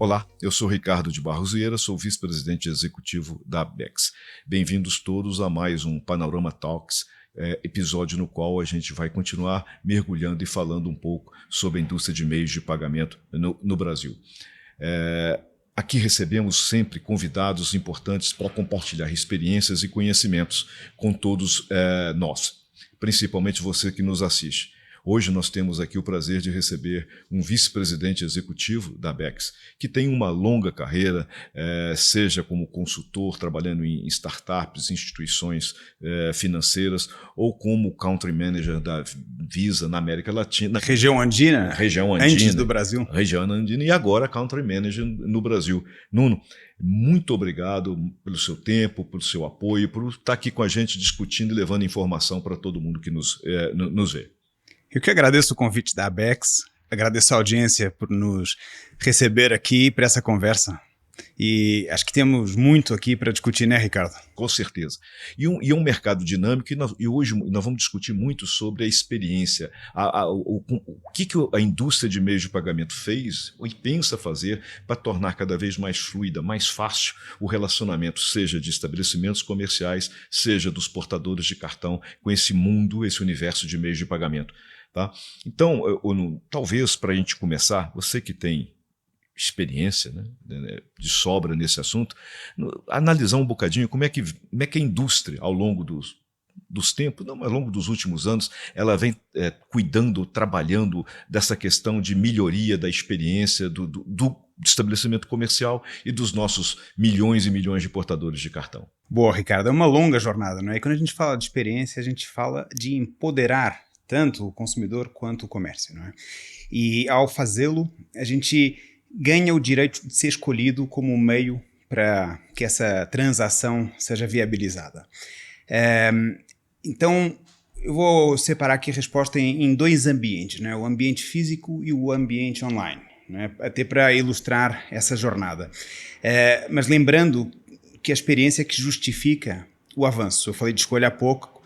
Olá, eu sou Ricardo de Barros Vieira, sou vice-presidente executivo da Abex. Bem-vindos todos a mais um Panorama Talks, episódio no qual a gente vai continuar mergulhando e falando um pouco sobre a indústria de meios de pagamento no Brasil. Aqui recebemos sempre convidados importantes para compartilhar experiências e conhecimentos com todos nós, principalmente você que nos assiste. Hoje nós temos aqui o prazer de receber um vice-presidente executivo da Abex, que tem uma longa carreira, seja como consultor, trabalhando em startups, instituições financeiras, ou como country manager da Visa na América Latina. Região andina? Região andina. Antes do Brasil. Região andina e agora country manager no Brasil. Nuno, muito obrigado pelo seu tempo, pelo seu apoio, por estar aqui com a gente discutindo e levando informação para todo mundo que nos vê. Eu que agradeço o convite da Abex, agradeço a audiência por nos receber aqui para essa conversa. E acho que temos muito aqui para discutir, né, Ricardo? Com certeza. E é um mercado dinâmico e hoje nós vamos discutir muito sobre a experiência, o que a indústria de meios de pagamento fez e pensa fazer para tornar cada vez mais fluida, mais fácil o relacionamento, seja de estabelecimentos comerciais, seja dos portadores de cartão com esse mundo, esse universo de meios de pagamento. Tá? Então, talvez para a gente começar, você que tem experiência, né, de sobra nesse assunto, analisar um bocadinho como é que a indústria, ao longo dos tempos, não, ao longo dos últimos anos, ela vem cuidando, trabalhando dessa questão de melhoria da experiência do estabelecimento comercial e dos nossos milhões e milhões de portadores de cartão. Boa, Ricardo, é uma longa jornada, não é? E quando a gente fala de experiência, a gente fala de empoderar tanto o consumidor quanto o comércio, não é? E ao fazê-lo, a gente ganha o direito de ser escolhido como um meio para que essa transação seja viabilizada. Então, eu vou separar aqui a resposta em dois ambientes, né? O ambiente físico e o ambiente online, né? Até para ilustrar essa jornada. Mas lembrando que a experiência é que justifica o avanço. Eu falei de escolha há pouco.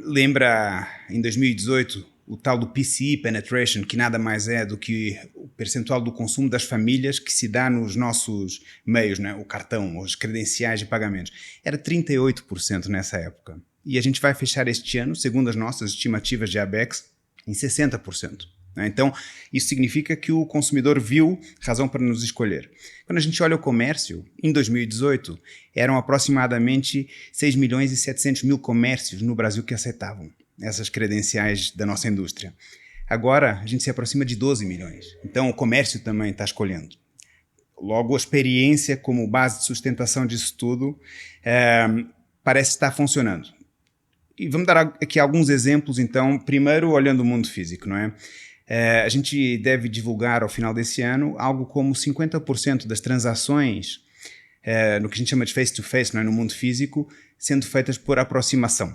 Lembra em 2018 o tal do PCE Penetration, que nada mais é do que o percentual do consumo das famílias que se dá nos nossos meios, né? O cartão, os credenciais de pagamentos. Era 38% nessa época. E a gente vai fechar este ano, segundo as nossas estimativas de Abex, em 60%. Então, isso significa que o consumidor viu razão para nos escolher. Quando a gente olha o comércio, em 2018, eram aproximadamente 6 milhões e 700 mil comércios no Brasil que aceitavam essas credenciais da nossa indústria. Agora, a gente se aproxima de 12 milhões. Então, o comércio também está escolhendo. Logo, a experiência como base de sustentação disso tudo parece estar funcionando. E vamos dar aqui alguns exemplos, então, primeiro olhando o mundo físico, não é? A gente deve divulgar ao final desse ano algo como 50% das transações no que a gente chama de face-to-face, não é? No mundo físico, sendo feitas por aproximação.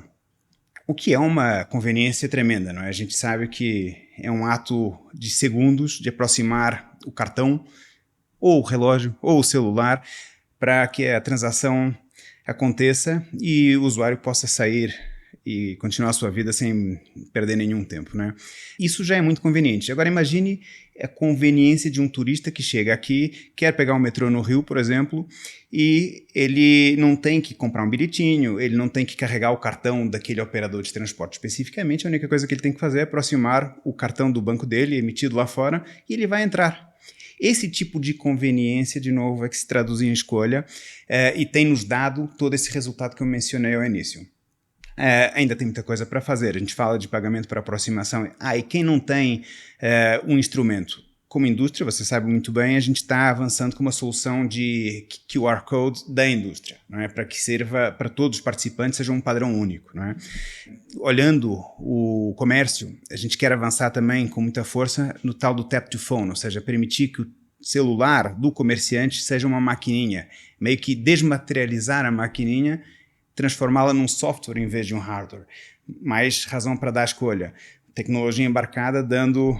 O que é uma conveniência tremenda, não é? A gente sabe que é um ato de segundos de aproximar o cartão, ou o relógio, ou o celular, para que a transação aconteça e o usuário possa sair e continuar a sua vida sem perder nenhum tempo, né? Isso já é muito conveniente. Agora imagine a conveniência de um turista que chega aqui, quer pegar um metrô no Rio, por exemplo, e ele não tem que comprar um bilhetinho, ele não tem que carregar o cartão daquele operador de transporte especificamente, a única coisa que ele tem que fazer é aproximar o cartão do banco dele, emitido lá fora, e ele vai entrar. Esse tipo de conveniência, de novo, é que se traduz em escolha e tem nos dado todo esse resultado que eu mencionei ao início. Ainda tem muita coisa para fazer. A gente fala de pagamento por aproximação. E quem não tem um instrumento? Como indústria, você sabe muito bem, a gente está avançando com uma solução de QR Code da indústria, não é? Para que sirva para todos os participantes, seja um padrão único, não é? Olhando o comércio, a gente quer avançar também com muita força no tal do Tap to Phone, ou seja, permitir que o celular do comerciante seja uma maquininha, meio que desmaterializar a maquininha, transformá-la num software em vez de um hardware. Mais razão para dar a escolha. Tecnologia embarcada dando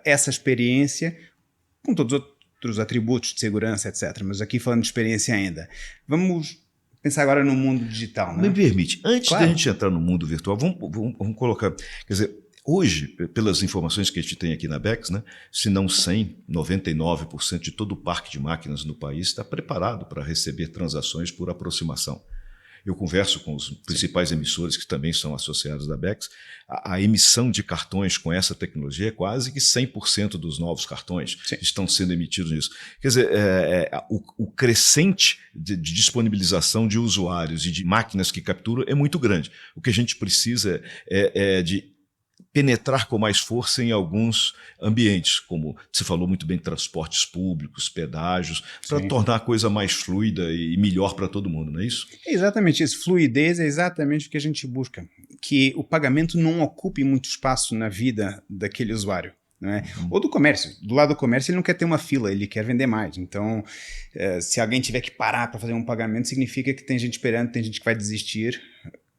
essa experiência com todos os outros atributos de segurança, etc. Mas aqui falando de experiência ainda. Vamos pensar agora no mundo digital, né? Me permite, antes Claro. da gente entrar no mundo virtual, vamos colocar, quer dizer, Hoje, pelas informações que a gente tem aqui na BEX, né, se não 100, 99% de todo o parque de máquinas no país está preparado para receber transações por aproximação. Eu converso com os principais emissores que também são associados da BEX. A emissão de cartões com essa tecnologia é quase que 100% dos novos cartões estão sendo emitidos nisso. Quer dizer, o crescente de disponibilização de usuários e de máquinas que capturam é muito grande. O que a gente precisa é de penetrar com mais força em alguns ambientes, como você falou muito bem, transportes públicos, pedágios, para tornar a coisa mais fluida e melhor para todo mundo, não é isso? É exatamente isso. Fluidez é exatamente o que a gente busca. Que o pagamento não ocupe muito espaço na vida daquele usuário. Não é? Ou do comércio. Do lado do comércio ele não quer ter uma fila, ele quer vender mais. Então, se alguém tiver que parar para fazer um pagamento, significa que tem gente esperando, tem gente que vai desistir.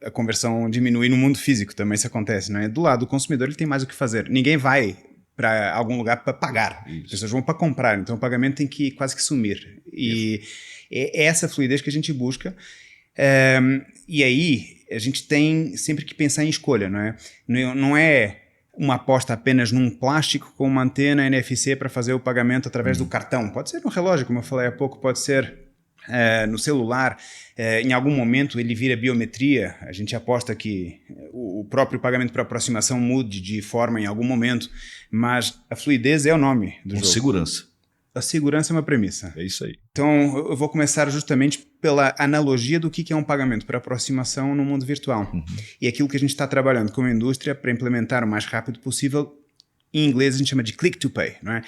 A conversão diminui no mundo físico, também isso acontece, não é? Do lado do consumidor ele tem mais o que fazer. Ninguém vai para algum lugar para pagar. Isso. As pessoas vão para comprar, então o pagamento tem que quase que sumir. E é essa fluidez que a gente busca. E aí a gente tem sempre que pensar em escolha, não é? Não é uma aposta apenas num plástico com uma antena NFC para fazer o pagamento através do cartão. Pode ser no relógio, como eu falei há pouco, pode ser no celular. Em algum momento ele vira biometria. A gente aposta que o próprio pagamento por aproximação mude de forma em algum momento, mas a fluidez é o nome do jogo. Segurança. A segurança é uma premissa. É isso aí. Então eu vou começar justamente pela analogia do que é um pagamento por aproximação no mundo virtual. E aquilo que a gente está trabalhando como indústria para implementar o mais rápido possível, em inglês a gente chama de click to pay, não é?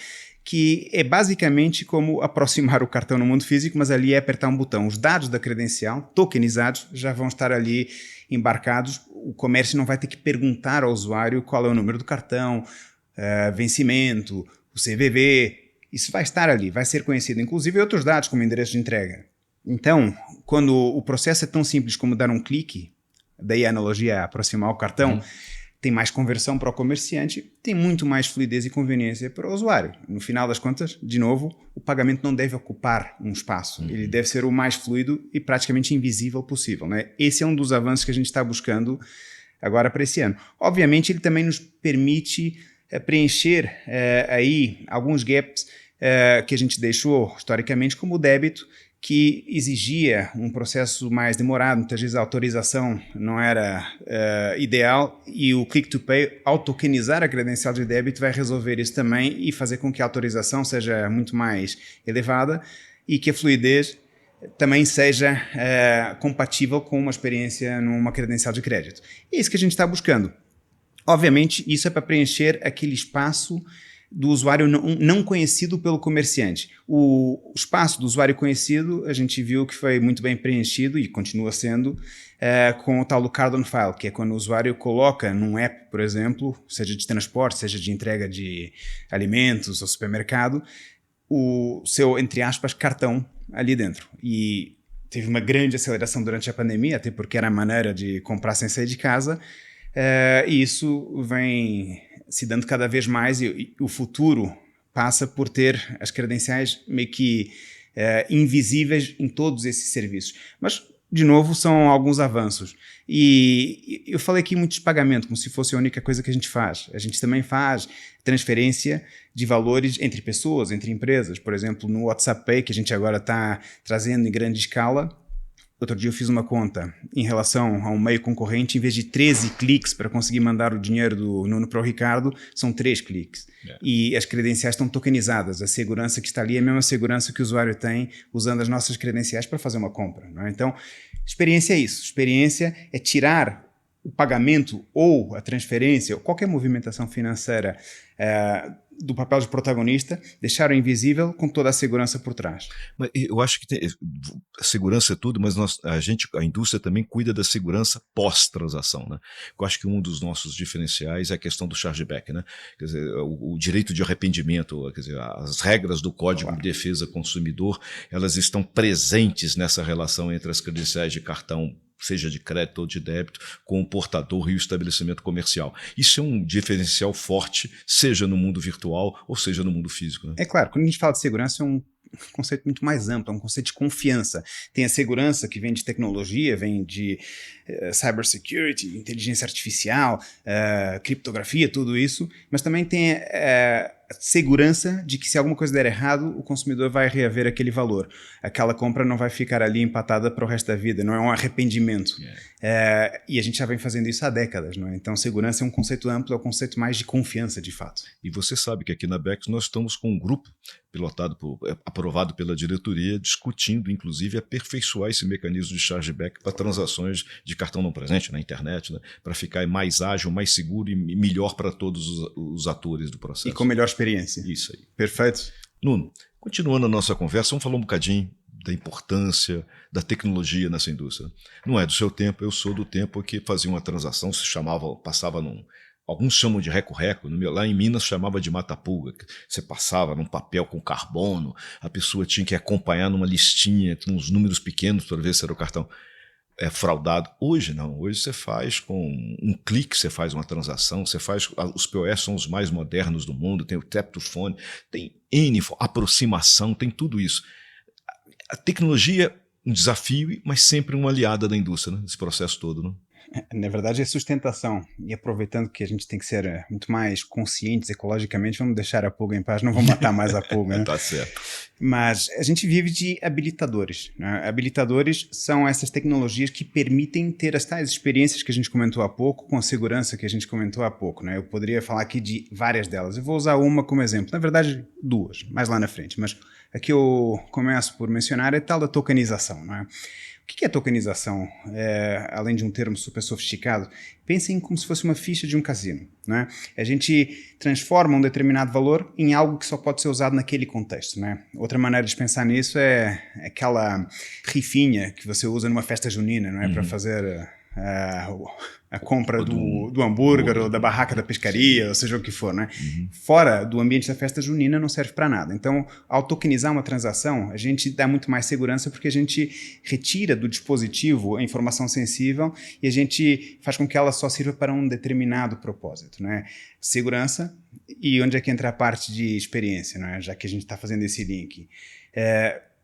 Que é basicamente como aproximar o cartão no mundo físico, mas ali é apertar um botão. Os dados da credencial, tokenizados, já vão estar ali embarcados. O comércio não vai ter que perguntar ao usuário qual é o número do cartão, vencimento, o CVV. Isso vai estar ali, vai ser conhecido. Inclusive outros dados, como endereço de entrega. Então, quando o processo é tão simples como dar um clique, daí a analogia é aproximar o cartão, tem mais conversão para o comerciante, tem muito mais fluidez e conveniência para o usuário. No final das contas, de novo, o pagamento não deve ocupar um espaço. Ele deve ser o mais fluido e praticamente invisível possível, né? Esse é um dos avanços que a gente está buscando agora para esse ano. Obviamente, ele também nos permite preencher aí alguns gaps que a gente deixou historicamente, como o débito, que exigia um processo mais demorado, muitas vezes a autorização não era ideal, e o Click to Pay, ao tokenizar a credencial de débito, vai resolver isso também e fazer com que a autorização seja muito mais elevada e que a fluidez também seja compatível com uma experiência numa credencial de crédito. É isso que a gente está buscando. Obviamente, isso é para preencher aquele espaço do usuário não conhecido pelo comerciante. O espaço do usuário conhecido, a gente viu que foi muito bem preenchido e continua sendo com o tal do Card on File, que é quando o usuário coloca num app, por exemplo, seja de transporte, seja de entrega de alimentos ou supermercado, o seu, entre aspas, cartão ali dentro. E teve uma grande aceleração durante a pandemia, até porque era a maneira de comprar sem sair de casa, e isso vem se dando cada vez mais, e o futuro passa por ter as credenciais meio que invisíveis em todos esses serviços. Mas, de novo, são alguns avanços. E eu falei aqui muito de pagamento, como se fosse a única coisa que a gente faz. A gente também faz transferência de valores entre pessoas, entre empresas. Por exemplo, no WhatsApp Pay, que a gente agora está trazendo em grande escala. Outro dia eu fiz uma conta em relação a um meio concorrente, em vez de 13 cliques para conseguir mandar o dinheiro do Nuno para o Ricardo, são 3 cliques. E as credenciais estão tokenizadas. A segurança que está ali é a mesma segurança que o usuário tem usando as nossas credenciais para fazer uma compra, não é? Então, experiência é isso. Experiência é tirar o pagamento ou a transferência ou qualquer movimentação financeira do papel de protagonista, deixar-o invisível com toda a segurança por trás. Mas eu acho que a segurança é tudo, mas a indústria também cuida da segurança pós-transação, né? Eu acho que um dos nossos diferenciais é a questão do chargeback, né? Quer dizer, o direito de arrependimento, quer dizer, as regras do Código de Defesa Consumidor, elas estão presentes nessa relação entre as credenciais de cartão, seja de crédito ou de débito, com o portador e o estabelecimento comercial. Isso é um diferencial forte, seja no mundo virtual ou seja no mundo físico, né? É claro, quando a gente fala de segurança, conceito muito mais amplo, é um conceito de confiança. Tem a segurança que vem de tecnologia, vem de cybersecurity, inteligência artificial, criptografia, tudo isso, mas também tem a segurança de que se alguma coisa der errado, o consumidor vai reaver aquele valor. Aquela compra não vai ficar ali empatada para o resto da vida, não é um arrependimento. E a gente já vem fazendo isso há décadas, não é? Então segurança é um conceito amplo, é um conceito mais de confiança, de fato. E você sabe que aqui na Bex nós estamos com um grupo aprovado pela diretoria, discutindo, inclusive, aperfeiçoar esse mecanismo de chargeback para transações de cartão não presente na internet, né, para ficar mais ágil, mais seguro e melhor para todos os atores do processo. E com melhor experiência. Isso aí. Perfeito. Nuno, continuando a nossa conversa, vamos falar um bocadinho da importância da tecnologia nessa indústria. Não é do seu tempo, eu sou do tempo que fazia uma transação, passava num... Alguns chamam de reco-reco, lá em Minas chamava de mata-pulga. Você passava num papel com carbono, a pessoa tinha que acompanhar numa listinha com uns números pequenos para ver se era o cartão fraudado. Hoje não, hoje você faz com um clique, você faz uma transação, os POS são os mais modernos do mundo, tem o tap to phone, tem aproximação, tem tudo isso. A tecnologia, um desafio, mas sempre uma aliada da indústria, né, nesse processo todo, né? Na verdade é sustentação, e aproveitando que a gente tem que ser muito mais conscientes ecologicamente, vamos deixar a pulga em paz, não vamos matar mais a pulga, né? Tá certo. Mas a gente vive de habilitadores, né? Habilitadores são essas tecnologias que permitem ter as tais experiências que a gente comentou há pouco, com a segurança que a gente comentou há pouco, né? Eu poderia falar aqui de várias delas, eu vou usar uma como exemplo, na verdade duas, mais lá na frente, mas aqui eu começo por mencionar a tal da tokenização, não é? O que é tokenização? Além de um termo super sofisticado, pensem como se fosse uma ficha de um cassino, né? A gente transforma um determinado valor em algo que só pode ser usado naquele contexto, né? Outra maneira de pensar nisso é aquela rifinha que você usa numa festa junina, não é? Para fazer a compra do hambúrguer ou da barraca da pescaria, ou seja o que for, né? Fora do ambiente da festa junina não serve para nada. Então, ao tokenizar uma transação, a gente dá muito mais segurança porque a gente retira do dispositivo a informação sensível e a gente faz com que ela só sirva para um determinado propósito, né? Segurança, e onde é que entra a parte de experiência, né? Já que a gente está fazendo esse link.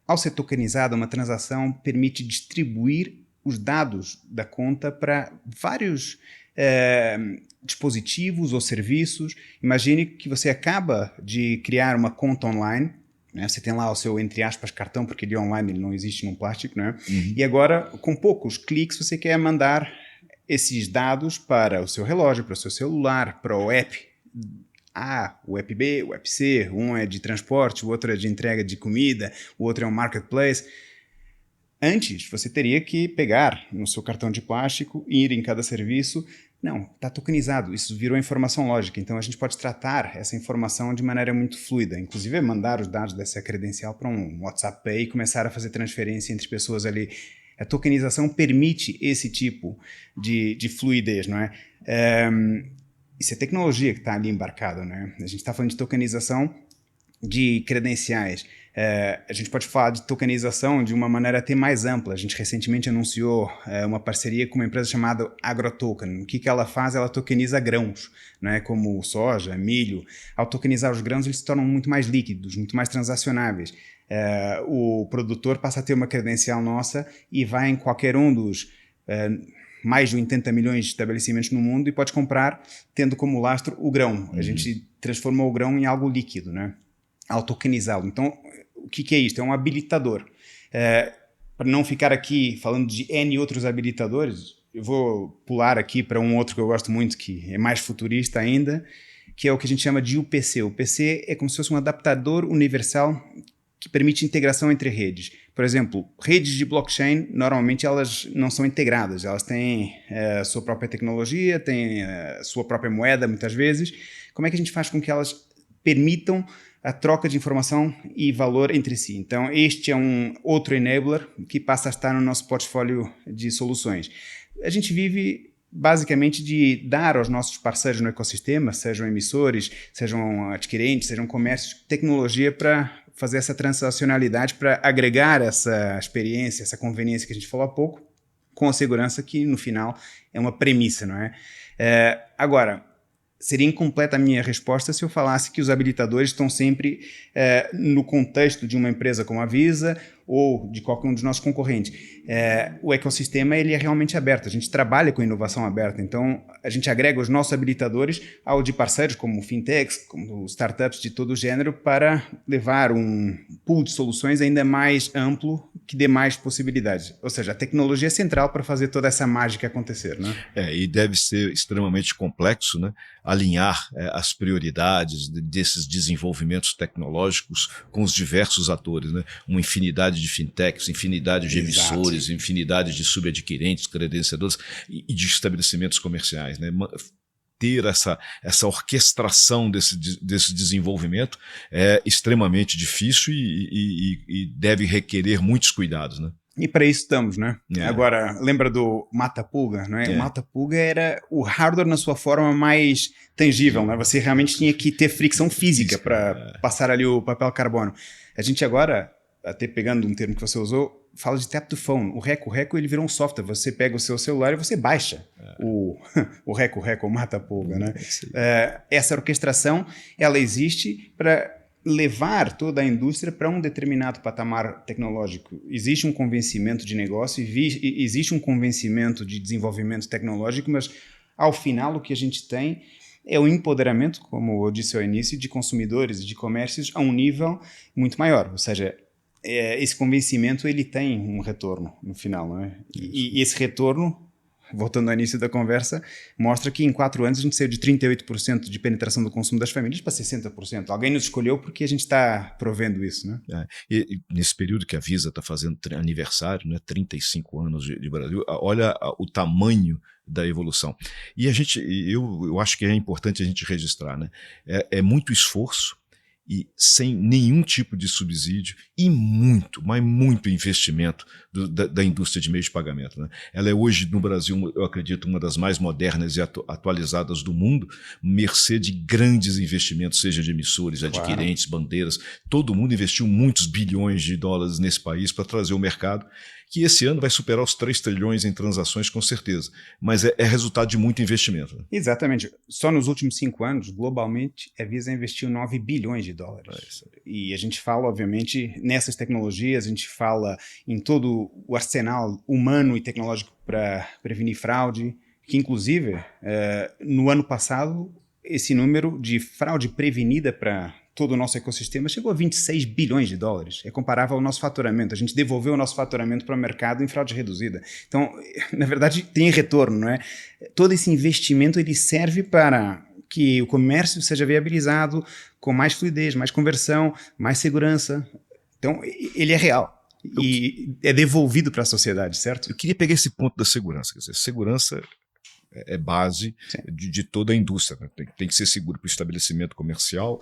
Ao ser tokenizada, uma transação permite distribuir os dados da conta para vários dispositivos ou serviços. Imagine que você acaba de criar uma conta online, né? Você tem lá o seu, entre aspas, cartão, porque ele online ele não existe num plástico, né? E agora, com poucos cliques, você quer mandar esses dados para o seu relógio, para o seu celular, para o app A, o app B, o app C, um é de transporte, o outro é de entrega de comida, o outro é um marketplace. Antes, você teria que pegar no seu cartão de plástico, ir em cada serviço. Não, está tokenizado, isso virou informação lógica. Então, a gente pode tratar essa informação de maneira muito fluida. Inclusive, mandar os dados dessa credencial para um WhatsApp Pay e começar a fazer transferência entre pessoas ali. A tokenização permite esse tipo de fluidez, não é? Isso é tecnologia que está ali embarcada, né? A gente está falando de tokenização de credenciais. A gente pode falar de tokenização de uma maneira até mais ampla. A gente recentemente anunciou uma parceria com uma empresa chamada AgroToken. O que ela faz? Ela tokeniza grãos, né, como soja, milho. Ao tokenizar os grãos, eles se tornam muito mais líquidos, muito mais transacionáveis. O produtor passa a ter uma credencial nossa e vai em qualquer um dos mais de 80 milhões de estabelecimentos no mundo e pode comprar tendo como lastro o grão. A gente transformou o grão em algo líquido, né, ao tokenizá-lo. Então, o que é isto? É um habilitador. Para não ficar aqui falando de N outros habilitadores, eu vou pular aqui para um outro que eu gosto muito, que é mais futurista ainda, que é o que a gente chama de UPC. O UPC é como se fosse um adaptador universal que permite integração entre redes. Por exemplo, redes de blockchain, normalmente elas não são integradas, elas têm a sua própria tecnologia, têm a sua própria moeda, muitas vezes. Como é que a gente faz com que elas permitam a troca de informação e valor entre si? Então, este é um outro enabler que passa a estar no nosso portfólio de soluções. A gente vive basicamente de dar aos nossos parceiros no ecossistema, sejam emissores, sejam adquirentes, sejam comércios, tecnologia para fazer essa transacionalidade, para agregar essa experiência, essa conveniência que a gente falou há pouco, com a segurança que, no final, é uma premissa, não é? Agora, seria incompleta a minha resposta se eu falasse que os habilitadores estão sempre no contexto de uma empresa como a Visa ou de qualquer um dos nossos concorrentes. O ecossistema ele é realmente aberto, a gente trabalha com inovação aberta, então a gente agrega os nossos habilitadores ao de parceiros como fintechs, como startups de todo o gênero, para levar um pool de soluções ainda mais amplo que dê mais possibilidades. Ou seja, a tecnologia é central para fazer toda essa mágica acontecer, né? E deve ser extremamente complexo, né? Alinhar as prioridades desses desenvolvimentos tecnológicos com os diversos atores, né? Uma infinidade de fintechs, infinidade de emissores, infinidade de subadquirentes, credenciadores e de estabelecimentos comerciais, né? Ter essa orquestração desse desenvolvimento é extremamente difícil e deve requerer muitos cuidados, né? E para isso estamos, né? Agora, lembra do Mata-Pulga, não é? O Mata-Pulga era o hardware na sua forma mais tangível, né? Você realmente tinha que ter fricção física para passar ali o papel carbono. A gente agora, até pegando um termo que você usou, fala de tap to phone. O Reco ele virou um software. Você pega o seu celular e você baixa o Reco, o Mata-Pulga, né? Essa orquestração, ela existe para levar toda a indústria para um determinado patamar tecnológico. Existe um convencimento de negócio, existe um convencimento de desenvolvimento tecnológico, mas ao final o que a gente tem é o empoderamento, como eu disse ao início, de consumidores e de comércios a um nível muito maior. Ou seja, esse convencimento ele tem um retorno no final, não é? E esse retorno, voltando ao início da conversa, mostra que em 4 anos a gente saiu de 38% de penetração do consumo das famílias para 60%. Alguém nos escolheu porque a gente está provendo isso, né? E nesse período que a Visa está fazendo aniversário, né, 35 anos de Brasil, olha o tamanho da evolução. E eu acho que é importante a gente registrar, né? É muito esforço e sem nenhum tipo de subsídio e muito, mas muito investimento da indústria de meios de pagamento, né? Ela é hoje no Brasil, eu acredito, uma das mais modernas e atualizadas do mundo, mercê de grandes investimentos, seja de emissores, adquirentes, bandeiras. Todo mundo investiu muitos bilhões de dólares nesse país para trazer o mercado, que esse ano vai superar os 3 trilhões em transações com certeza, mas é resultado de muito investimento, né? Exatamente. Só nos últimos 5 anos, globalmente, a Visa investiu 9 bilhões de dólares. E a gente fala, obviamente, nessas tecnologias, a gente fala em todo o arsenal humano e tecnológico para prevenir fraude, que inclusive, no ano passado, esse número de fraude prevenida para todo o nosso ecossistema chegou a 26 bilhões de dólares. É comparável ao nosso faturamento. A gente devolveu o nosso faturamento para o mercado em fraude reduzida. Então, na verdade, tem retorno, não é? Todo esse investimento ele serve para que o comércio seja viabilizado com mais fluidez, mais conversão, mais segurança. Então, ele é real. E é devolvido para a sociedade, certo? Eu queria pegar esse ponto da segurança. Quer dizer, segurança é base de toda a indústria, né? Tem que ser seguro para o estabelecimento comercial,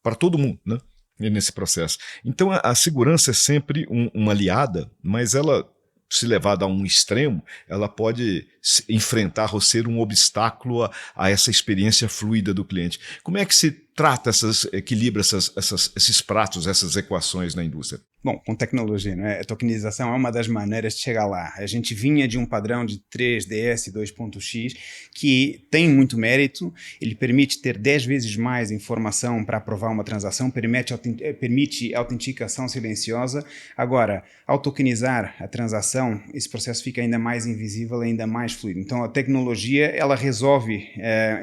para todo mundo, né? Nesse processo. Então a segurança é sempre uma aliada, mas ela, se levada a um extremo, ela pode enfrentar ou ser um obstáculo a essa experiência fluida do cliente. Como é que se trata, equilibra esses pratos, essas equações na indústria? Bom, com tecnologia, né? A tokenização é uma das maneiras de chegar lá. A gente vinha de um padrão de 3DS 2.x que tem muito mérito, ele permite ter 10 vezes mais informação para aprovar uma transação, permite autenticação silenciosa. Agora, ao tokenizar a transação, esse processo fica ainda mais invisível, ainda mais fluido. Então, a tecnologia, ela resolve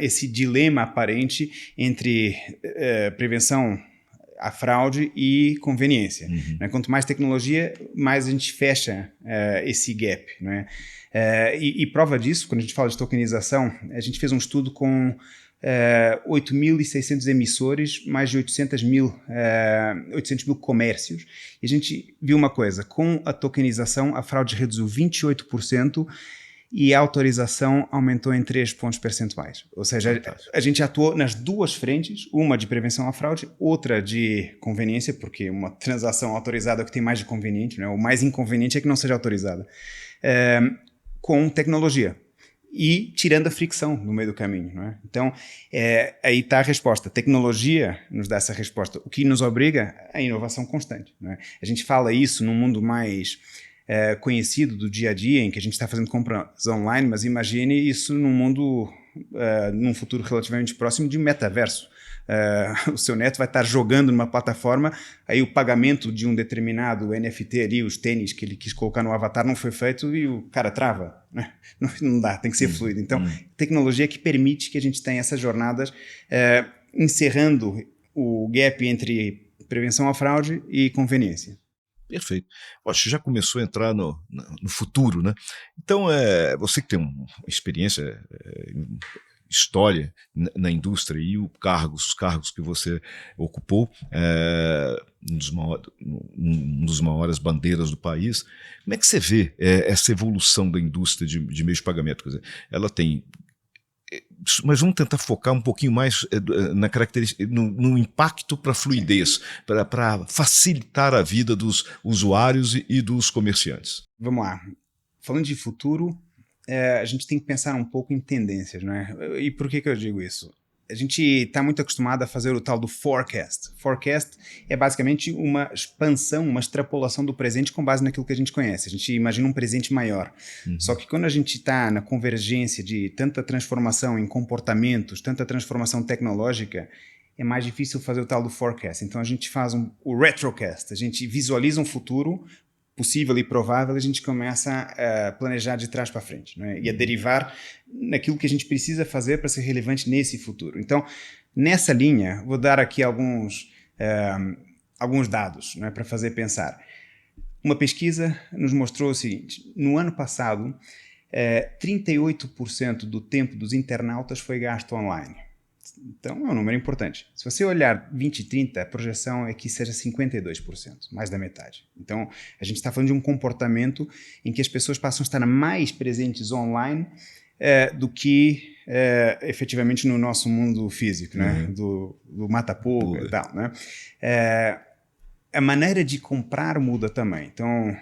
esse dilema aparente entre prevenção a fraude e conveniência. Né? Quanto mais tecnologia, mais a gente fecha esse gap. Né? E prova disso, quando a gente fala de tokenização, a gente fez um estudo com 8.600 emissores, mais de 800 mil comércios, e a gente viu uma coisa: com a tokenização, a fraude reduziu 28%, e a autorização aumentou em 3 pontos percentuais. Ou seja, a gente atuou nas duas frentes, uma de prevenção à fraude, outra de conveniência, porque uma transação autorizada é o que tem mais de conveniente, né? O mais inconveniente é que não seja autorizada, com tecnologia e tirando a fricção no meio do caminho. Não é? Então, aí está a resposta. A tecnologia nos dá essa resposta, o que nos obriga à inovação constante. Não é? A gente fala isso num mundo mais conhecido do dia a dia, em que a gente está fazendo compras online, mas imagine isso num mundo num futuro relativamente próximo, de metaverso. O seu neto vai estar jogando numa plataforma, aí o pagamento de um determinado NFT ali, os tênis que ele quis colocar no avatar não foi feito e o cara trava, né? Não dá, tem que ser fluido. Então, tecnologia que permite que a gente tenha essas jornadas encerrando o gap entre prevenção à fraude e conveniência. Perfeito. Você já começou a entrar no futuro, né? Então, você que tem uma experiência, história na indústria e os cargos que você ocupou, um dos maiores bandeiras do país, como é que você vê essa evolução da indústria de meios de pagamento? Quer dizer, ela tem... Mas vamos tentar focar um pouquinho mais na característica, no impacto para a fluidez, para facilitar a vida dos usuários e dos comerciantes. Vamos lá. Falando de futuro, a gente tem que pensar um pouco em tendências, não é? E por que eu digo isso? A gente está muito acostumado a fazer o tal do forecast. Forecast é basicamente uma expansão, uma extrapolação do presente com base naquilo que a gente conhece. A gente imagina um presente maior. Só que quando a gente está na convergência de tanta transformação em comportamentos, tanta transformação tecnológica, é mais difícil fazer o tal do forecast. Então a gente faz o retrocast. A gente visualiza um futuro possível e provável, a gente começa a planejar de trás para frente, não é? E a derivar naquilo que a gente precisa fazer para ser relevante nesse futuro. Então, nessa linha, vou dar aqui alguns dados, não é, para fazer pensar. Uma pesquisa nos mostrou o seguinte: no ano passado, 38% do tempo dos internautas foi gasto online. Então, é um número importante. Se você olhar 2030, a projeção é que seja 52%, mais da metade. Então, a gente está falando de um comportamento em que as pessoas passam a estar mais presentes online do que efetivamente no nosso mundo físico, né? Do mata-puga e tal, né? A maneira de comprar muda também. Então,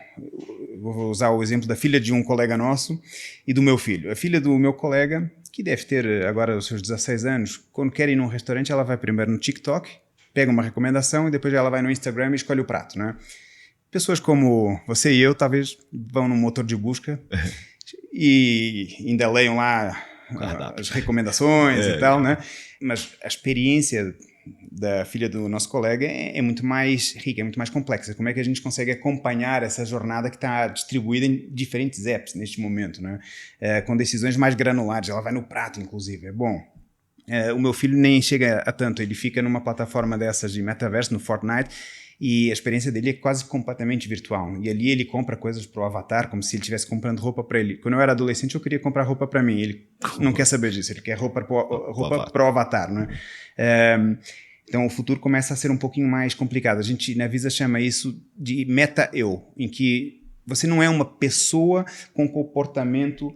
vou usar o exemplo da filha de um colega nosso e do meu filho. A filha do meu colega, que deve ter agora os seus 16 anos, quando quer ir num restaurante, ela vai primeiro no TikTok, pega uma recomendação e depois ela vai no Instagram e escolhe o prato, né? Pessoas como você e eu talvez vão num motor de busca e ainda leiam lá as recomendações e tal, né? Mas a experiência da filha do nosso colega é muito mais rica, é muito mais complexa. Como é que a gente consegue acompanhar essa jornada que está distribuída em diferentes apps neste momento, né? Com decisões mais granulares, ela vai no prato, inclusive. Bom, o meu filho nem chega a tanto, ele fica numa plataforma dessas de metaverso, no Fortnite, e a experiência dele é quase completamente virtual. E ali ele compra coisas pro avatar, como se ele estivesse comprando roupa para ele. Quando eu era adolescente, eu queria comprar roupa para mim. Ele não quer saber disso, ele quer roupa pro avatar, né? Então o futuro começa a ser um pouquinho mais complicado. A gente na Visa chama isso de meta-eu, em que você não é uma pessoa com comportamento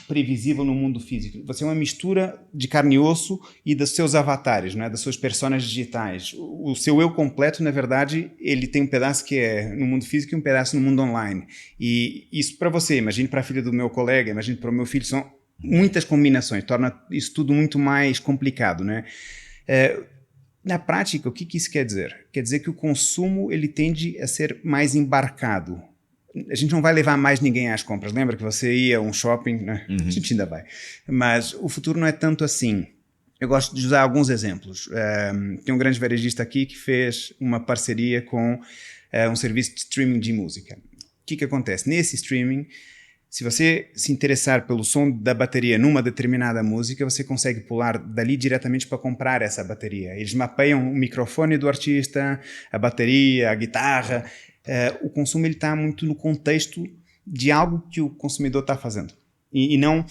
previsível no mundo físico. Você é uma mistura de carne e osso e dos seus avatares, né? Das suas personas digitais. O seu eu completo, na verdade, ele tem um pedaço que é no mundo físico e um pedaço no mundo online. E isso para você, imagine para a filha do meu colega, imagine para o meu filho, são muitas combinações, torna isso tudo muito mais complicado, né? Na prática, o que isso quer dizer? Quer dizer que o consumo ele tende a ser mais embarcado. A gente não vai levar mais ninguém às compras. Lembra que você ia a um shopping, né? A gente ainda vai. Mas o futuro não é tanto assim. Eu gosto de usar alguns exemplos. Tem um grande varejista aqui que fez uma parceria com um serviço de streaming de música. O que acontece? Nesse streaming, se você se interessar pelo som da bateria numa determinada música, você consegue pular dali diretamente para comprar essa bateria. Eles mapeiam o microfone do artista, a bateria, a guitarra. O consumo está muito no contexto de algo que o consumidor está fazendo. E não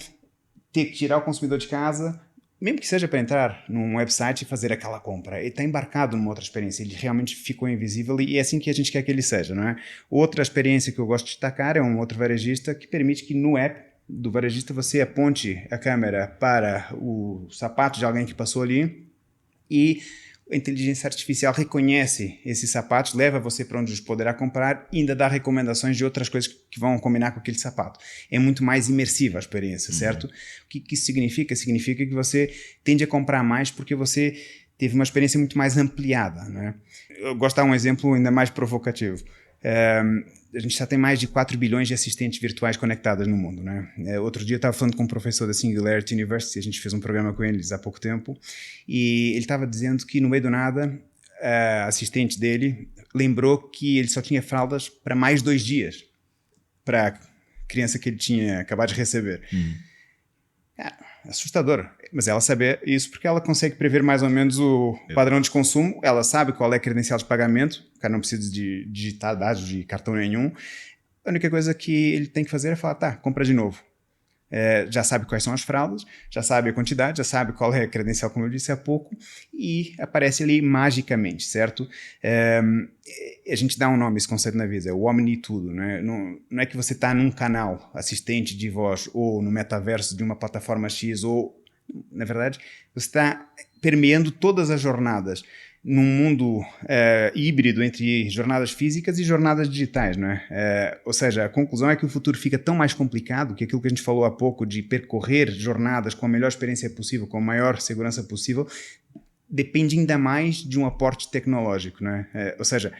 ter que tirar o consumidor de casa, mesmo que seja para entrar num website e fazer aquela compra. Ele está embarcado numa outra experiência, ele realmente ficou invisível e é assim que a gente quer que ele seja, não é? Outra experiência que eu gosto de destacar é um outro varejista que permite que no app do varejista você aponte a câmera para o sapato de alguém que passou ali e a inteligência artificial reconhece esses sapatos, leva você para onde os poderá comprar e ainda dá recomendações de outras coisas que vão combinar com aquele sapato. É muito mais imersiva a experiência, certo? O que isso significa? Significa que você tende a comprar mais porque você teve uma experiência muito mais ampliada, né? Eu gosto de dar um exemplo ainda mais provocativo. a gente já tem mais de 4 bilhões de assistentes virtuais conectadas no mundo, né? Outro dia eu estava falando com um professor da Singularity University, a gente fez um programa com eles há pouco tempo, e ele estava dizendo que no meio do nada, a assistente dele lembrou que ele só tinha fraldas para mais 2 dias, para a criança que ele tinha acabado de receber. Assustador, mas ela sabe isso porque ela consegue prever mais ou menos o padrão de consumo, ela sabe qual é a credencial de pagamento, o cara não precisa de digitar dados de cartão nenhum, a única coisa que ele tem que fazer é falar, tá, compra de novo. Já sabe quais são as fraldas, já sabe a quantidade, já sabe qual é a credencial, como eu disse há pouco, e aparece ali magicamente, certo? A gente dá um nome a esse conceito na vida, é o omni-tudo, né? Não é que você está num canal assistente de voz ou no metaverso de uma plataforma X, ou, na verdade, você está permeando todas as jornadas num mundo híbrido entre jornadas físicas e jornadas digitais, não é? Ou seja, a conclusão é que o futuro fica tão mais complicado que aquilo que a gente falou há pouco de percorrer jornadas com a melhor experiência possível, com a maior segurança possível, depende ainda mais de um aporte tecnológico, não é? Ou seja,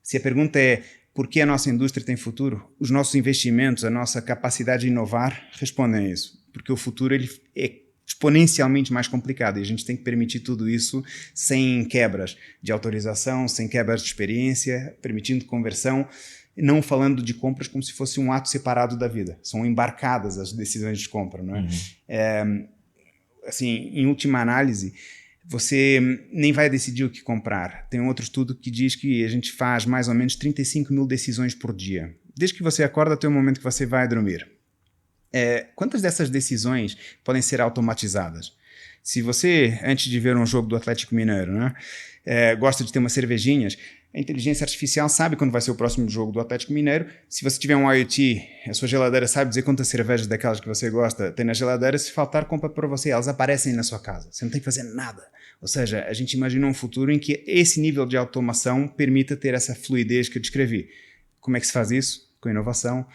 se a pergunta é por que a nossa indústria tem futuro, os nossos investimentos, a nossa capacidade de inovar respondem a isso, porque o futuro ele é exponencialmente mais complicado e a gente tem que permitir tudo isso sem quebras de autorização, sem quebras de experiência, permitindo conversão, não falando de compras como se fosse um ato separado da vida. São embarcadas as decisões de compra, não é? Assim, em última análise, você nem vai decidir o que comprar. Tem outro estudo que diz que a gente faz mais ou menos 35 mil decisões por dia. Desde que você acorda até o momento que você vai dormir. Quantas dessas decisões podem ser automatizadas? Se você, antes de ver um jogo do Atlético Mineiro, né, gosta de ter umas cervejinhas, a inteligência artificial sabe quando vai ser o próximo jogo do Atlético Mineiro. Se você tiver um IoT, a sua geladeira sabe dizer quantas cervejas daquelas que você gosta tem na geladeira. Se faltar, compra para você. Elas aparecem na sua casa. Você não tem que fazer nada. Ou seja, a gente imagina um futuro em que esse nível de automação permita ter essa fluidez que eu descrevi. Como é que se faz isso? Com inovação,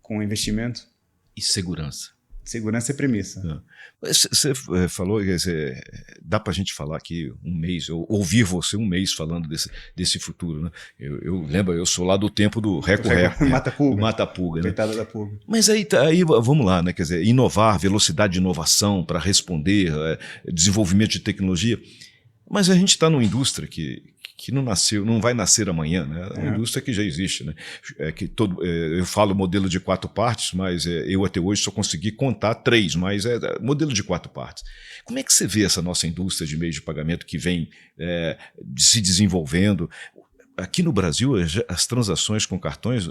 com investimento. E segurança. Segurança é premissa. Você falou, quer dizer, dá para a gente falar aqui um mês, eu ouvir você um mês falando desse futuro, né? Eu lembro, eu sou lá do tempo do Reco-Reco. Mata-pulga. Mata-pulga, né? Coitada da pulga. Mas aí vamos lá, né? Quer dizer, inovar, velocidade de inovação para responder, desenvolvimento de tecnologia. Mas a gente está numa indústria que não nasceu, não vai nascer amanhã, né? É uma indústria que já existe, né? Eu falo modelo de 4 partes, mas eu até hoje só consegui contar 3, mas é modelo de 4 partes. Como é que você vê essa nossa indústria de meios de pagamento que vem se desenvolvendo? Aqui no Brasil, as transações com cartões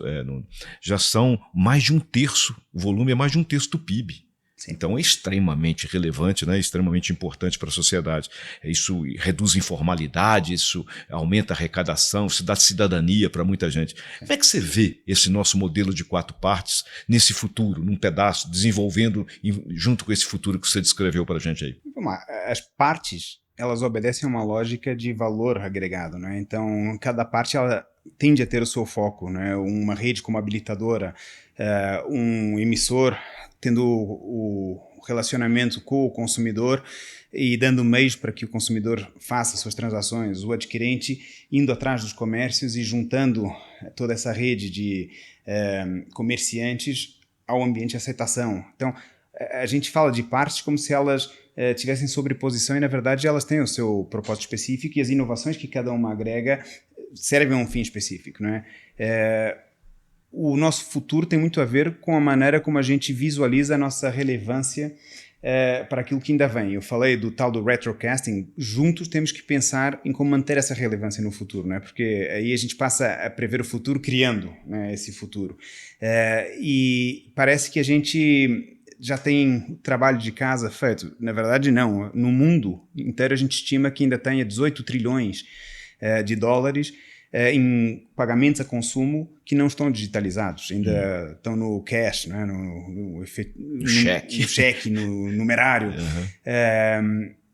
já são mais de 1/3, o volume é mais de 1/3 do PIB. Então é extremamente relevante, né? Extremamente importante para a sociedade. Isso reduz informalidade, isso aumenta a arrecadação, isso dá cidadania para muita gente. Como é que você vê esse nosso modelo de 4 partes nesse futuro, num pedaço, desenvolvendo junto com esse futuro que você descreveu para a gente aí? Vamos lá, as partes, elas obedecem a uma lógica de valor agregado, né? Então, cada parte ela tende a ter o seu foco, né? Uma rede como habilitadora, um emissor tendo o relacionamento com o consumidor e dando meios para que o consumidor faça suas transações, o adquirente indo atrás dos comércios e juntando toda essa rede de comerciantes ao ambiente de aceitação. Então, a gente fala de partes como se elas tivessem sobreposição e, na verdade, elas têm o seu propósito específico e as inovações que cada uma agrega servem a um fim específico, não é? O nosso futuro tem muito a ver com a maneira como a gente visualiza a nossa relevância para aquilo que ainda vem. Eu falei do tal do retrocasting. Juntos temos que pensar em como manter essa relevância no futuro, não é? Porque aí a gente passa a prever o futuro criando, né, esse futuro. E parece que a gente já tem trabalho de casa feito. Na verdade, não. No mundo inteiro a gente estima que ainda tenha 18 trilhões de dólares em pagamentos a consumo que não estão digitalizados, ainda estão no cash, né? no cheque, no numerário.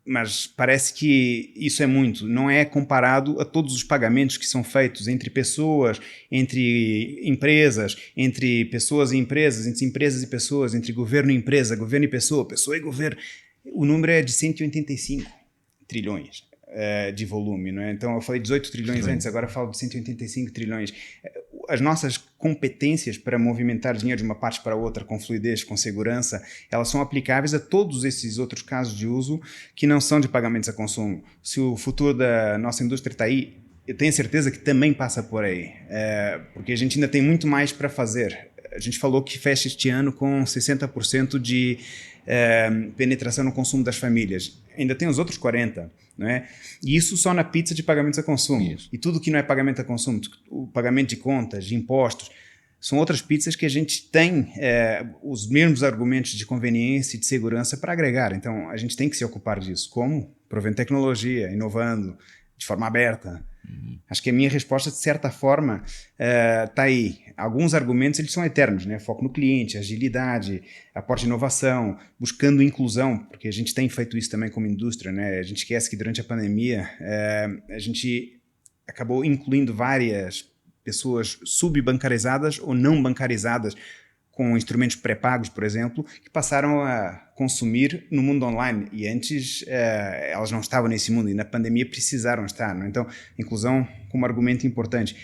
Mas parece que isso é muito, não é comparado a todos os pagamentos que são feitos entre pessoas, entre empresas, entre pessoas e empresas, entre empresas e pessoas, entre governo e empresa, governo e pessoa e governo. O número é de 185 trilhões. De volume, não é? Então eu falei 18 trilhões antes, agora eu falo de 185 trilhões. as nossas competências para movimentar dinheiro de uma parte para outra com fluidez, com segurança, elas são aplicáveis a todos esses outros casos de uso que não são de pagamentos a consumo. Se o futuro da nossa indústria está aí, eu tenho certeza que também passa por aí, porque a gente ainda tem muito mais para fazer. A gente falou que fecha este ano com 60% de penetração no consumo das famílias. Ainda tem os outros 40%. Não é? E isso só na pizza de pagamentos a consumo. Isso. E tudo que não é pagamento a consumo, o pagamento de contas, de impostos, são outras pizzas que a gente tem os mesmos argumentos de conveniência e de segurança para agregar. Então, a gente tem que se ocupar disso. Como? Provendo tecnologia, inovando, de forma aberta. Acho que a minha resposta, de certa forma, está aí. Alguns argumentos eles são eternos, né? Foco no cliente, agilidade, aporte de inovação, buscando inclusão, porque a gente tem feito isso também como indústria, né? A gente esquece que durante a pandemia a gente acabou incluindo várias pessoas subbancarizadas ou não bancarizadas com instrumentos pré-pagos, por exemplo, que passaram a consumir no mundo online. E antes elas não estavam nesse mundo e na pandemia precisaram estar. Não é? Então, inclusão como argumento importante.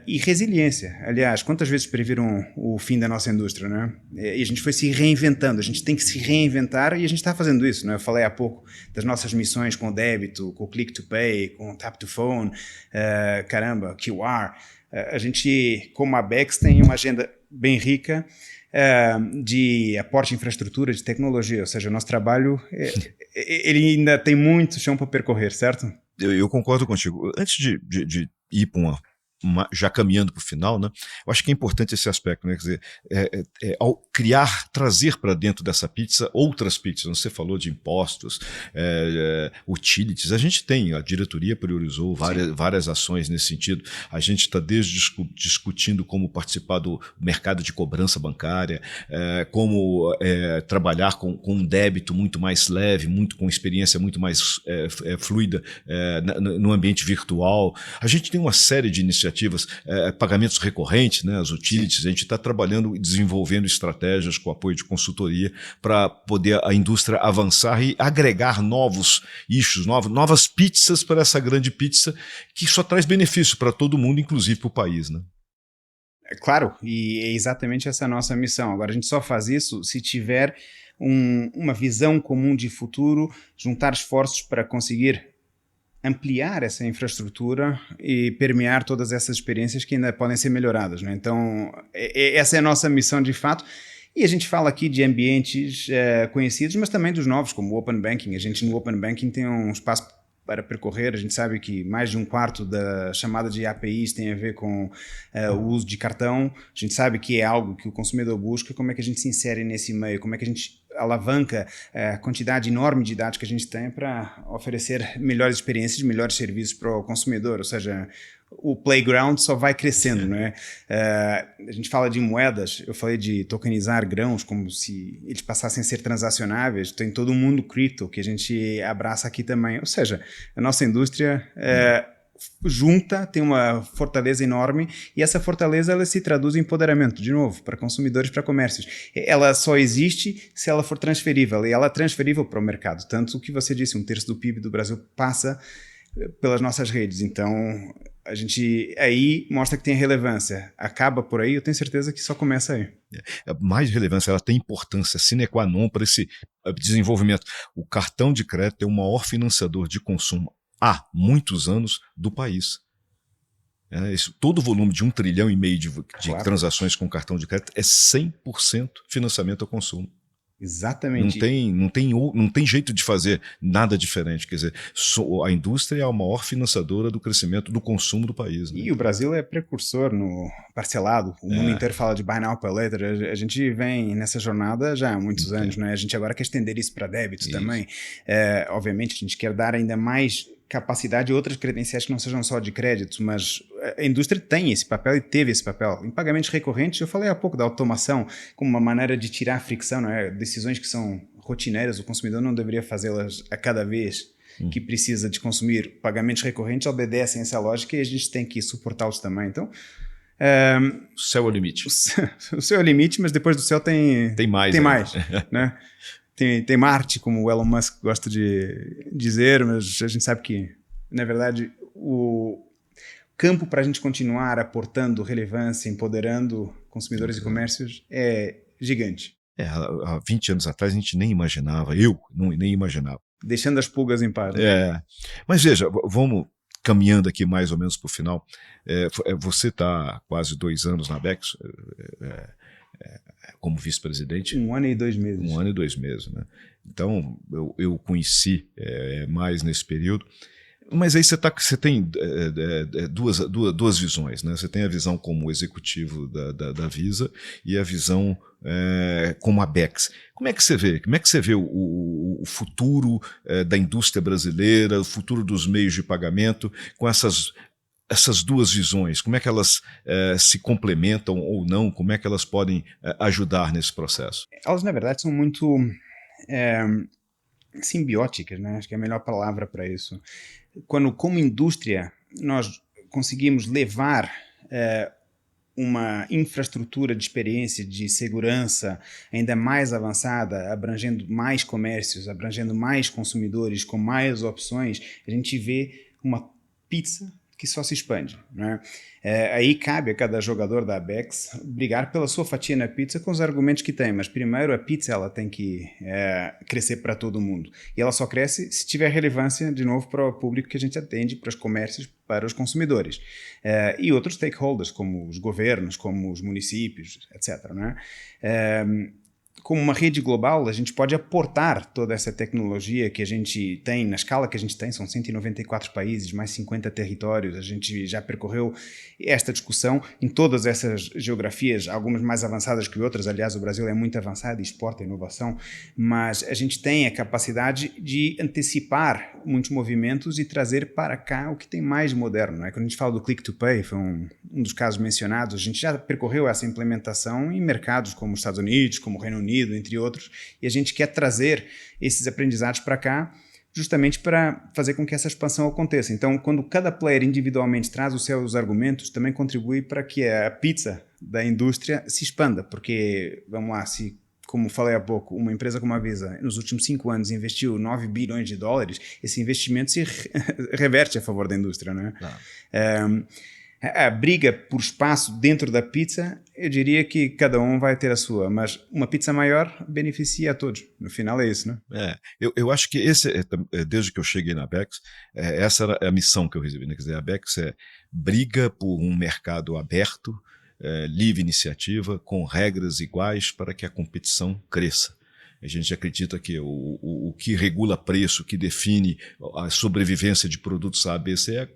E resiliência. Aliás, quantas vezes previram o fim da nossa indústria? Não é? E a gente foi se reinventando. A gente tem que se reinventar e a gente está fazendo isso. Não é? Eu falei há pouco das nossas missões com o débito, com o click to pay, com o tap to phone, QR. A gente, como a Bex, tem uma agenda bem rica de aporte de infraestrutura, de tecnologia, ou seja, o nosso trabalho ele ainda tem muito chão para percorrer, certo? Eu concordo contigo. Antes de ir para já caminhando para o final, né? Eu acho que é importante esse aspecto, né? Quer dizer, ao criar, trazer para dentro dessa pizza outras pizzas. Você falou de impostos, utilities. A gente tem, a diretoria priorizou várias ações nesse sentido. A gente está desde discutindo como participar do mercado de cobrança bancária, como trabalhar com um débito muito mais leve, com experiência muito mais fluida no ambiente virtual. A gente tem uma série de iniciativas, pagamentos recorrentes, né, as utilities. A gente está trabalhando e desenvolvendo estratégias com apoio de consultoria para poder a indústria avançar e agregar novos issues, novas pizzas para essa grande pizza que só traz benefício para todo mundo, inclusive para o país. Né? Claro, e é exatamente essa a nossa missão. Agora, a gente só faz isso se tiver uma visão comum de futuro, juntar esforços para conseguir ampliar essa infraestrutura e permear todas essas experiências que ainda podem ser melhoradas. Né? Então, essa é a nossa missão de fato. E a gente fala aqui de ambientes conhecidos, mas também dos novos, como o Open Banking. A gente no Open Banking tem um espaço para percorrer. A gente sabe que mais de um quarto da chamada de APIs tem a ver com o uso de cartão. A gente sabe que é algo que o consumidor busca. Como é que a gente se insere nesse meio? Como é que a gente alavanca a quantidade enorme de dados que a gente tem para oferecer melhores experiências, melhores serviços para o consumidor? Ou seja, o playground só vai crescendo, não é? A gente fala de moedas, eu falei de tokenizar grãos como se eles passassem a ser transacionáveis. Tem todo um mundo cripto que a gente abraça aqui também. Ou seja, a nossa indústria junta, tem uma fortaleza enorme e essa fortaleza ela se traduz em empoderamento, de novo, para consumidores, para comércios. Ela só existe se ela for transferível e ela é transferível para o mercado. Tanto o que você disse, 1/3 do PIB do Brasil passa pelas nossas redes. Então, a gente aí mostra que tem relevância. Acaba por aí, eu tenho certeza que só começa aí. Mais relevância, ela tem importância sine qua non para esse desenvolvimento. O cartão de crédito é o maior financiador de consumo há muitos anos do país. Todo o volume de 1,5 trilhão de claro. Transações com cartão de crédito é 100% financiamento ao consumo. Exatamente. Não tem jeito de fazer nada diferente. Quer dizer, a indústria é a maior financiadora do crescimento do consumo do país. Né? E o Brasil é precursor no parcelado. O mundo inteiro fala de buy now, pay later. A gente vem nessa jornada já há muitos anos. Né? A gente agora quer estender isso para débito também. Obviamente, a gente quer dar ainda mais capacidade e outras credenciais que não sejam só de crédito, mas a indústria tem esse papel e teve esse papel. Em pagamentos recorrentes, eu falei há pouco da automação como uma maneira de tirar a fricção, não é? Decisões que são rotineiras, o consumidor não deveria fazê-las a cada vez que precisa de consumir. Pagamentos recorrentes obedecem essa lógica e a gente tem que suportá-los também. Então, o céu é o limite. O céu é o limite, mas depois do céu tem mais. Tem mais, né? Tem Marte, como o Elon Musk gosta de dizer, mas a gente sabe que, na verdade, o campo para a gente continuar aportando relevância, empoderando consumidores e comércios é gigante. Há 20 anos atrás a gente nem imaginava, nem imaginava. Deixando as pulgas em paz. Mas veja, vamos caminhando aqui mais ou menos para o final. Você está há quase 2 anos na Abex, como vice-presidente. 1 ano e 2 meses. 1 ano e 2 meses, né? Então, eu conheci mais nesse período. Mas aí você tem duas visões, né? Você tem a visão como executivo da Visa e a visão como Abex. Como é que você vê? Como é que você vê o futuro da indústria brasileira, o futuro dos meios de pagamento com essas duas visões? Como é que elas se complementam ou não? Como é que elas podem ajudar nesse processo? Elas, na verdade, são muito simbióticas, né? Acho que é a melhor palavra para isso. Quando, como indústria, nós conseguimos levar uma infraestrutura de experiência, de segurança ainda mais avançada, abrangendo mais comércios, abrangendo mais consumidores, com mais opções, a gente vê uma pizza que só se expande, né? Aí cabe a cada jogador da Abex brigar pela sua fatia na pizza com os argumentos que tem, mas primeiro a pizza ela tem que crescer para todo mundo, e ela só cresce se tiver relevância, de novo, para o público que a gente atende, para os comércios, para os consumidores, e outros stakeholders, como os governos, como os municípios, etc., né? Como uma rede global, a gente pode aportar toda essa tecnologia que a gente tem, na escala que a gente tem, são 194 países, mais 50 territórios, a gente já percorreu esta discussão em todas essas geografias, algumas mais avançadas que outras, aliás, o Brasil é muito avançado e exporta inovação, mas a gente tem a capacidade de antecipar muitos movimentos e trazer para cá o que tem mais moderno, não é? Quando a gente fala do Click to Pay, foi um dos casos mencionados, a gente já percorreu essa implementação em mercados como os Estados Unidos, como o Reino Unido, entre outros, e a gente quer trazer esses aprendizados para cá justamente para fazer com que essa expansão aconteça. Então, quando cada player individualmente traz os seus argumentos, também contribui para que a pizza da indústria se expanda, porque, vamos lá, se, como falei há pouco, uma empresa como a Visa, nos últimos 5 anos, investiu 9 bilhões de dólares, esse investimento se reverte a favor da indústria, não é? A briga por espaço dentro da pizza, eu diria que cada um vai ter a sua, mas uma pizza maior beneficia a todos. No final é isso, né? Eu acho que desde que eu cheguei na Abex, essa era a missão que eu recebi, né? Quer dizer, a Abex briga por um mercado aberto, livre iniciativa, com regras iguais para que a competição cresça. A gente acredita que o que regula preço, que define a sobrevivência de produtos A, B, C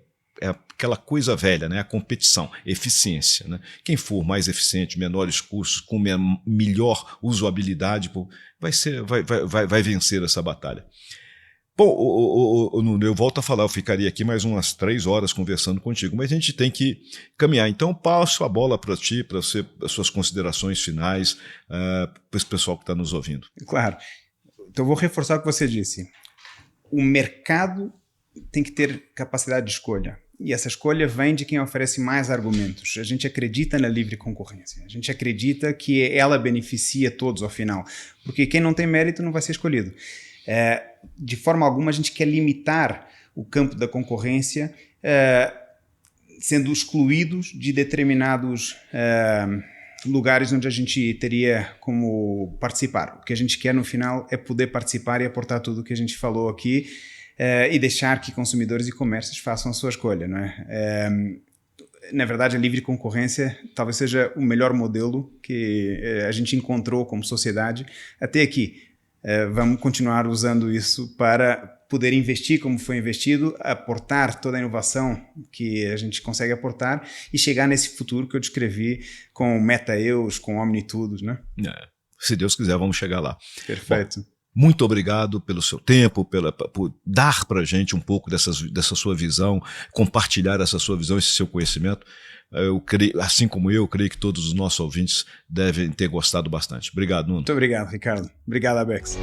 é aquela coisa velha, né? A competição, eficiência, né? Quem for mais eficiente, menores custos, com melhor usabilidade, vai vencer essa batalha. Bom, Nuno, eu volto a falar, eu ficaria aqui mais umas 3 horas conversando contigo, mas a gente tem que caminhar. Então, passo a bola para ti, para as suas considerações finais, para esse pessoal que está nos ouvindo. Claro. Então, eu vou reforçar o que você disse. O mercado tem que ter capacidade de escolha. E essa escolha vem de quem oferece mais argumentos. A gente acredita na livre concorrência. A gente acredita que ela beneficia todos ao final. Porque quem não tem mérito não vai ser escolhido. De forma alguma, a gente quer limitar o campo da concorrência, sendo excluídos de determinados lugares onde a gente teria como participar. O que a gente quer no final é poder participar e aportar tudo o que a gente falou aqui, e deixar que consumidores e comércios façam a sua escolha, não é? Na verdade, a livre concorrência talvez seja o melhor modelo que a gente encontrou como sociedade até aqui. Vamos continuar usando isso para poder investir como foi investido, aportar toda a inovação que a gente consegue aportar e chegar nesse futuro que eu descrevi com MetaEus, com OmniTudos, né? Se Deus quiser, vamos chegar lá. Perfeito. Bom, muito obrigado pelo seu tempo, por dar para a gente um pouco dessa sua visão, compartilhar essa sua visão, esse seu conhecimento. Eu creio, assim como eu creio que todos os nossos ouvintes devem ter gostado bastante. Obrigado, Nuno. Muito obrigado, Ricardo. Obrigado, Abex.